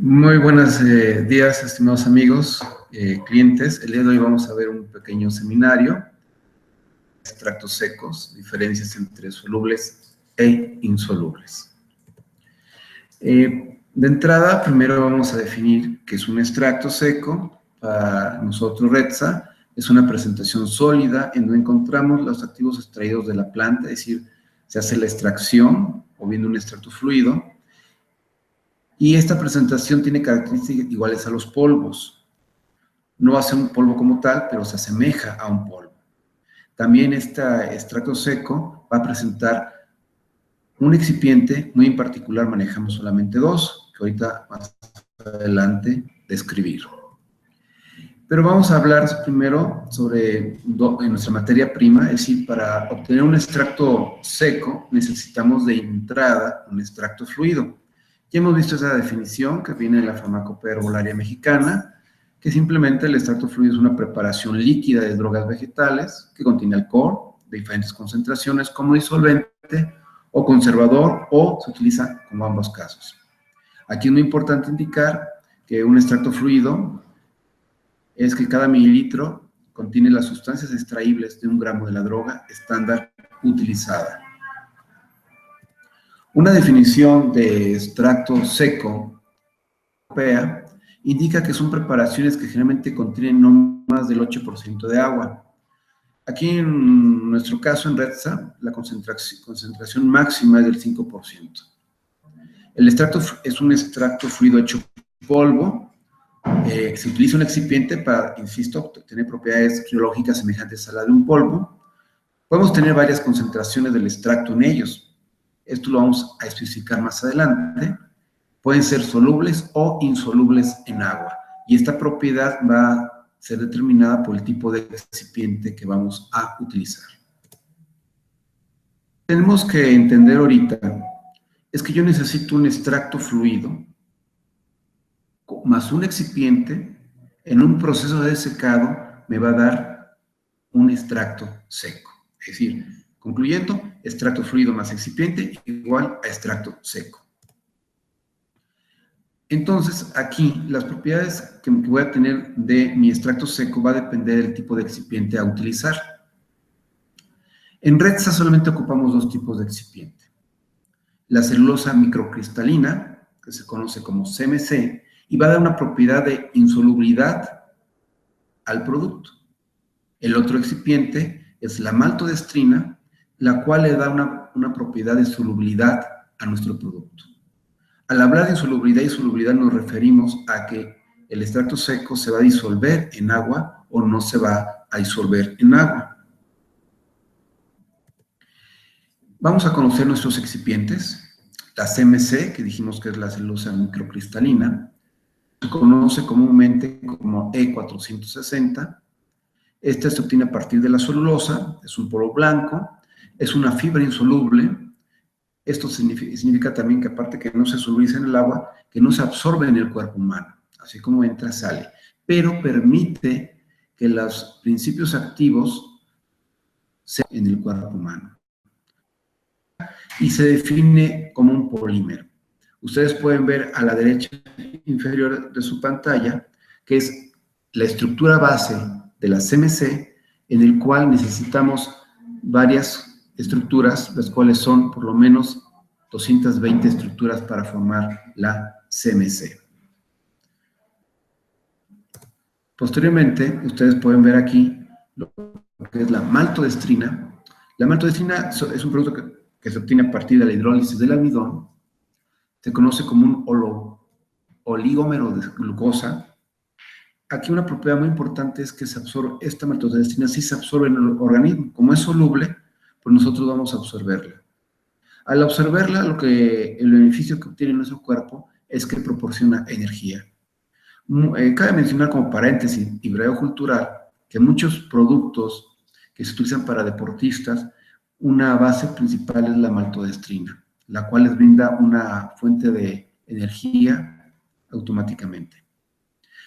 Muy buenos días, estimados amigos, clientes. El día de hoy vamos a ver un pequeño seminario, extractos secos, diferencias entre solubles e insolubles. De entrada, primero vamos a definir qué es un extracto seco. Para nosotros, RETSA, es una presentación sólida en donde encontramos los activos extraídos de la planta, es decir, se hace la extracción o bien de un extracto fluido. Y esta presentación tiene características iguales a los polvos. No va a ser un polvo como tal, pero se asemeja a un polvo. También este extracto seco va a presentar un excipiente, muy en particular manejamos solamente dos, que ahorita más adelante describir. Pero vamos a hablar primero sobre nuestra materia prima, es decir, para obtener un extracto seco necesitamos de entrada un extracto fluido. Ya hemos visto esa definición que viene de la farmacopea herbolaria mexicana, que simplemente el extracto fluido es una preparación líquida de drogas vegetales que contiene alcohol de diferentes concentraciones como disolvente o conservador, o se utiliza como ambos casos. Aquí es muy importante indicar que un extracto fluido es que cada mililitro contiene las sustancias extraíbles de 1 gramo de la droga estándar utilizada. Una definición de extracto seco europea indica que son preparaciones que generalmente contienen no más del 8% de agua. Aquí en nuestro caso en RETSA, la concentración máxima es del 5%. El extracto es un extracto fluido hecho polvo. Se utiliza un excipiente para, insisto, obtener propiedades geológicas semejantes a la de un polvo. Podemos tener varias concentraciones del extracto en ellos. Esto lo vamos a especificar más adelante. Pueden ser solubles o insolubles en agua. Y esta propiedad va a ser determinada por el tipo de excipiente que vamos a utilizar. Tenemos que entender ahorita es que yo necesito un extracto fluido más un excipiente en un proceso de secado me va a dar un extracto seco. Es decir, concluyendo, extracto fluido más excipiente igual a extracto seco. Entonces, aquí las propiedades que voy a tener de mi extracto seco va a depender del tipo de excipiente a utilizar. En RETSA solamente ocupamos dos tipos de excipiente. La celulosa microcristalina, que se conoce como CMC, y va a dar una propiedad de insolubilidad al producto. El otro excipiente es la maltodestrina, la cual le da una propiedad de solubilidad a nuestro producto. Al hablar de insolubilidad y solubilidad nos referimos a que el extracto seco se va a disolver en agua o no se va a disolver en agua. Vamos a conocer nuestros excipientes. La CMC, que dijimos que es la celulosa microcristalina, se conoce comúnmente como E460. Esta se obtiene a partir de la celulosa, es un polvo blanco, es una fibra insoluble. Esto significa también que aparte que no se solubiliza en el agua, que no se absorbe en el cuerpo humano, así como entra, sale, pero permite que los principios activos sean en el cuerpo humano. Y se define como un polímero. Ustedes pueden ver a la derecha inferior de su pantalla, que es la estructura base de la CMC, en el cual necesitamos varias estructuras, las cuales son por lo menos 220 estructuras para formar la CMC. Posteriormente, ustedes pueden ver aquí lo que es la maltodestrina. La maltodestrina es un producto que se obtiene a partir de la hidrólisis del almidón. Se conoce como un oligómero de glucosa. Aquí una propiedad muy importante es que esta maltodestrina sí se absorbe en el organismo. Como es soluble, pues nosotros vamos a absorberla. Al absorberla, el beneficio que obtiene nuestro cuerpo es que proporciona energía. Cabe mencionar como paréntesis y breve cultural que muchos productos que se utilizan para deportistas, una base principal es la maltodestrina, la cual les brinda una fuente de energía automáticamente.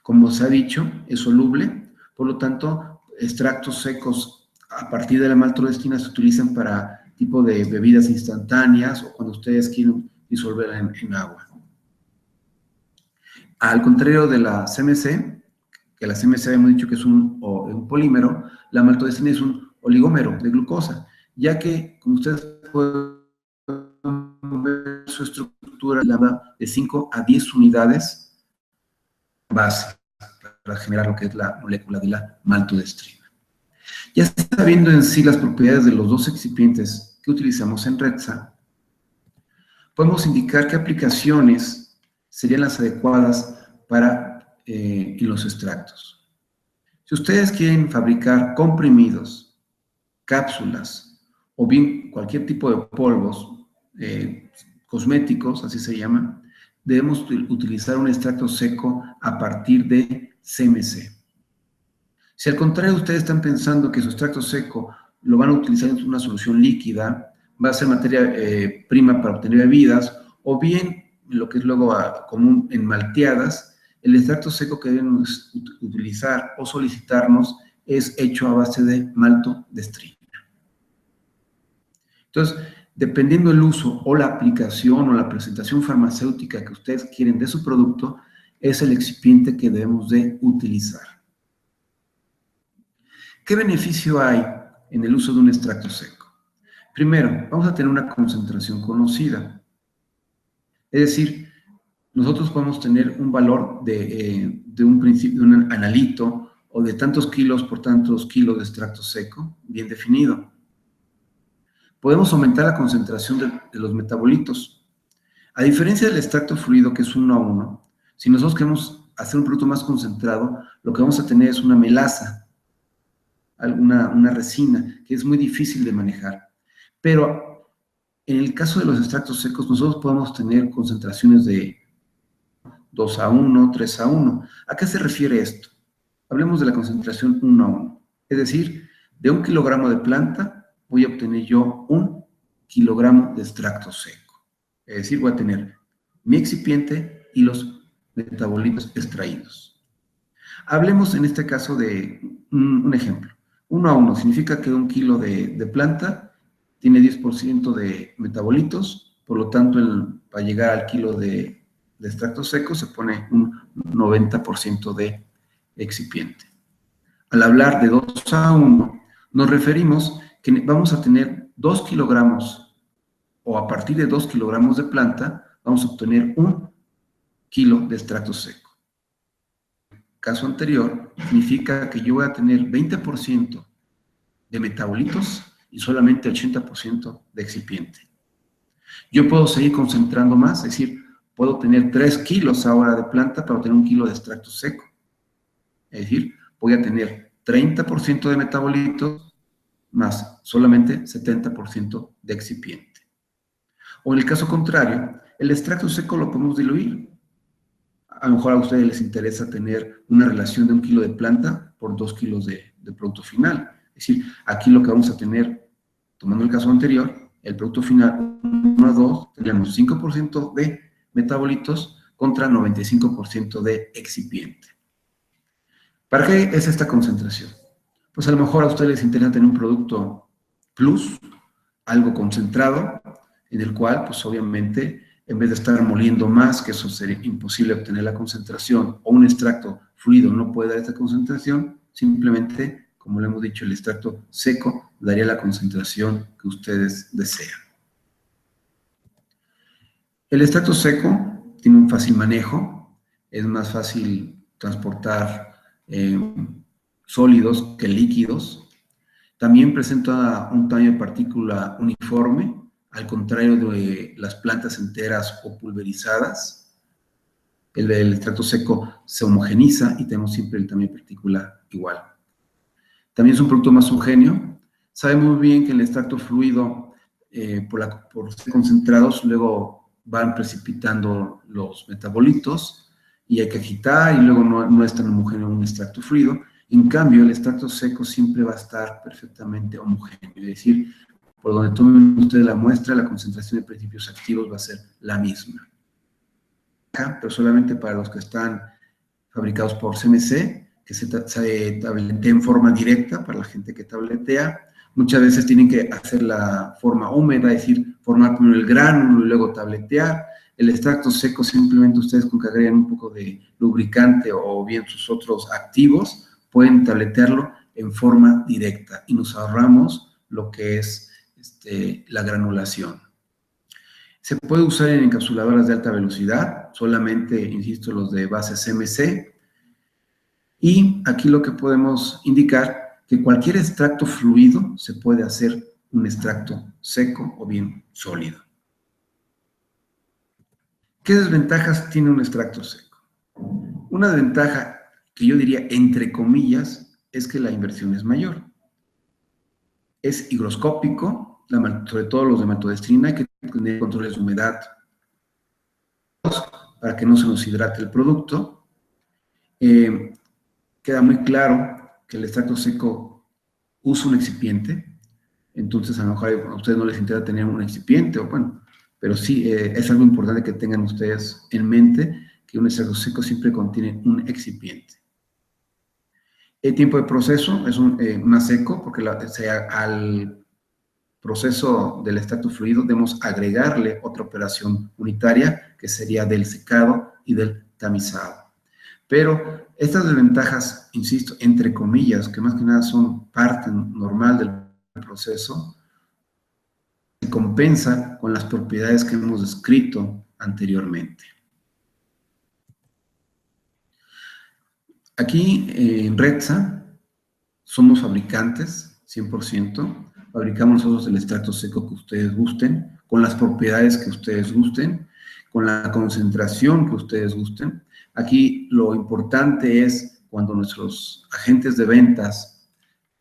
Como se ha dicho, es soluble, por lo tanto, extractos secos a partir de la maltodestrina se utilizan para tipo de bebidas instantáneas o cuando ustedes quieren disolverla en agua. Al contrario de la CMC, que la CMC habíamos dicho que es un polímero, la maltodextrina es un oligómero de glucosa, ya que, como ustedes pueden ver, su estructura de 5 a 10 unidades base para generar lo que es la molécula de la maltodextrina. Ya sabiendo en sí las propiedades de los dos excipientes que utilizamos en RETSA, podemos indicar qué aplicaciones serían las adecuadas para en los extractos. Si ustedes quieren fabricar comprimidos, cápsulas o bien cualquier tipo de polvos cosméticos, así se llaman, debemos utilizar un extracto seco a partir de CMC. Si al contrario ustedes están pensando que su extracto seco lo van a utilizar en una solución líquida, va a ser materia prima para obtener bebidas, o bien lo que es luego común en malteadas, el extracto seco que debemos utilizar o solicitarnos es hecho a base de maltodextrina. Entonces, dependiendo del uso o la aplicación o la presentación farmacéutica que ustedes quieren de su producto, es el excipiente que debemos de utilizar. ¿Qué beneficio hay en el uso de un extracto seco? Primero, vamos a tener una concentración conocida. Es decir, nosotros podemos tener un valor de un analito o de tantos kilos por tantos kilos de extracto seco bien definido. Podemos aumentar la concentración de los metabolitos. A diferencia del extracto fluido, que es 1 a 1, si nosotros queremos hacer un producto más concentrado, lo que vamos a tener es una melaza, una resina, que es muy difícil de manejar. Pero en el caso de los extractos secos, nosotros podemos tener concentraciones de 2 a 1, 3 a 1. ¿A qué se refiere esto? Hablemos de la concentración 1 a 1. Es decir, de 1 kilogramo de planta voy a obtener yo 1 kilogramo de extracto seco. Es decir, voy a tener mi excipiente y los metabolitos extraídos. Hablemos en este caso de un ejemplo. 1 a 1 significa que 1 kilo de planta tiene 10% de metabolitos, por lo tanto, para llegar al kilo de extracto seco se pone un 90% de excipiente. Al hablar de 2 a 1, nos referimos que vamos a tener 2 kilogramos, o a partir de 2 kilogramos de planta, vamos a obtener 1 kilo de extracto seco. Caso anterior, significa que yo voy a tener 20% de metabolitos y solamente 80% de excipiente. Yo puedo seguir concentrando más, es decir, puedo tener 3 kilos ahora de planta para obtener 1 kilo de extracto seco. Es decir, voy a tener 30% de metabolitos más solamente 70% de excipiente. O en el caso contrario, el extracto seco lo podemos diluir. A lo mejor a ustedes les interesa tener una relación de 1 kilo de planta por 2 kilos de producto final. Es decir, aquí lo que vamos a tener, tomando el caso anterior, el producto final 1 a 2, tendríamos 5% de metabolitos contra 95% de excipiente. ¿Para qué es esta concentración? Pues a lo mejor a ustedes les interesa tener un producto plus, algo concentrado, en el cual, pues obviamente, en vez de estar moliendo más, que eso sería imposible obtener la concentración, o un extracto fluido no puede dar esta concentración, simplemente, como le hemos dicho, el extracto seco daría la concentración que ustedes desean. El extracto seco tiene un fácil manejo, es más fácil transportar sólidos que líquidos. También presenta un tamaño de partícula uniforme, al contrario de las plantas enteras o pulverizadas. El extracto seco se homogeniza y tenemos siempre el tamaño de partícula igual. También es un producto más homogéneo. Sabemos muy bien que el extracto fluido, por ser concentrados, luego van precipitando los metabolitos y hay que agitar y luego no es tan homogéneo un extracto fluido. En cambio, el extracto seco siempre va a estar perfectamente homogéneo, es decir, por donde tomen ustedes la muestra, la concentración de principios activos va a ser la misma. Pero solamente para los que están fabricados por CMC, que se tabletea en forma directa, para la gente que tabletea, muchas veces tienen que hacer la forma húmeda, es decir, formar primero el gránulo y luego tabletear. El extracto seco simplemente ustedes con que agreguen un poco de lubricante o bien sus otros activos, pueden tabletearlo en forma directa y nos ahorramos lo que es la granulación. Se puede usar en encapsuladoras de alta velocidad, solamente, insisto, los de base CMC. Y aquí lo que podemos indicar, que cualquier extracto fluido se puede hacer un extracto seco o bien sólido. ¿Qué desventajas tiene un extracto seco? Una desventaja que yo diría, entre comillas, es que la inversión es mayor. Es higroscópico, sobre todo los de maltodextrina, hay que tener controles de humedad para que no se nos hidrate el producto. Queda muy claro que el extracto seco usa un excipiente, entonces a lo mejor a ustedes no les interesa tener un excipiente, o bueno, pero sí es algo importante que tengan ustedes en mente, que un extracto seco siempre contiene un excipiente. El tiempo de proceso es más seco, porque al proceso del extracto fluido debemos agregarle otra operación unitaria, que sería del secado y del tamizado. Pero estas desventajas, insisto, entre comillas, que más que nada son parte normal del proceso, se compensa con las propiedades que hemos descrito anteriormente. Aquí en Retsa somos fabricantes, 100%, fabricamos nosotros el extracto seco que ustedes gusten, con las propiedades que ustedes gusten, con la concentración que ustedes gusten. Aquí lo importante es cuando nuestros agentes de ventas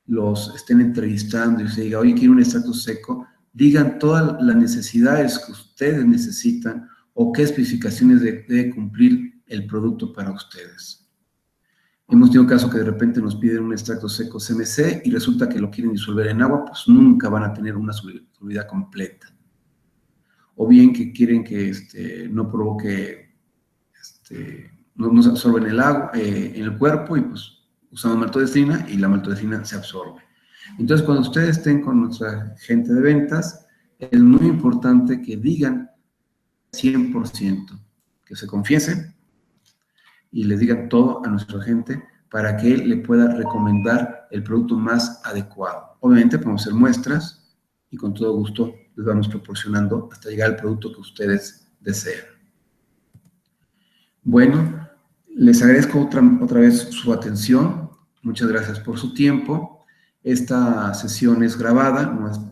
los estén entrevistando y se diga, oye, quiero un extracto seco, digan todas las necesidades que ustedes necesitan o qué especificaciones debe cumplir el producto para ustedes. Hemos tenido casos que de repente nos piden un extracto seco CMC y resulta que lo quieren disolver en agua, pues nunca van a tener una solubilidad completa. O bien que quieren que no provoque, no se absorbe en el agua, en el cuerpo, y pues usamos maltodextrina y la maltodextrina se absorbe. Entonces, cuando ustedes estén con nuestra gente de ventas, es muy importante que digan 100%, que se confiesen y les digan todo a nuestro agente para que él le pueda recomendar el producto más adecuado. Obviamente podemos hacer muestras y con todo gusto les vamos proporcionando hasta llegar al producto que ustedes desean. Bueno, les agradezco otra vez su atención. Muchas gracias por su tiempo. Esta sesión es grabada,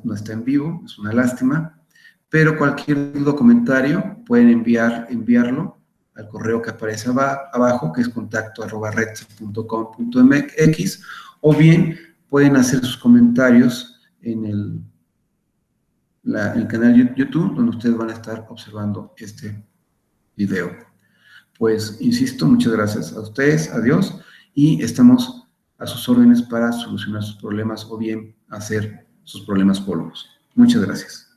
no está en vivo, es una lástima, pero cualquier duda o comentario pueden enviarlo al correo que aparece abajo, que es contacto@retsa.com.mx, o bien pueden hacer sus comentarios en el canal YouTube, donde ustedes van a estar observando este video. Pues, insisto, muchas gracias a ustedes, adiós, y estamos a sus órdenes para solucionar sus problemas o bien hacer sus problemas polvos. Muchas gracias.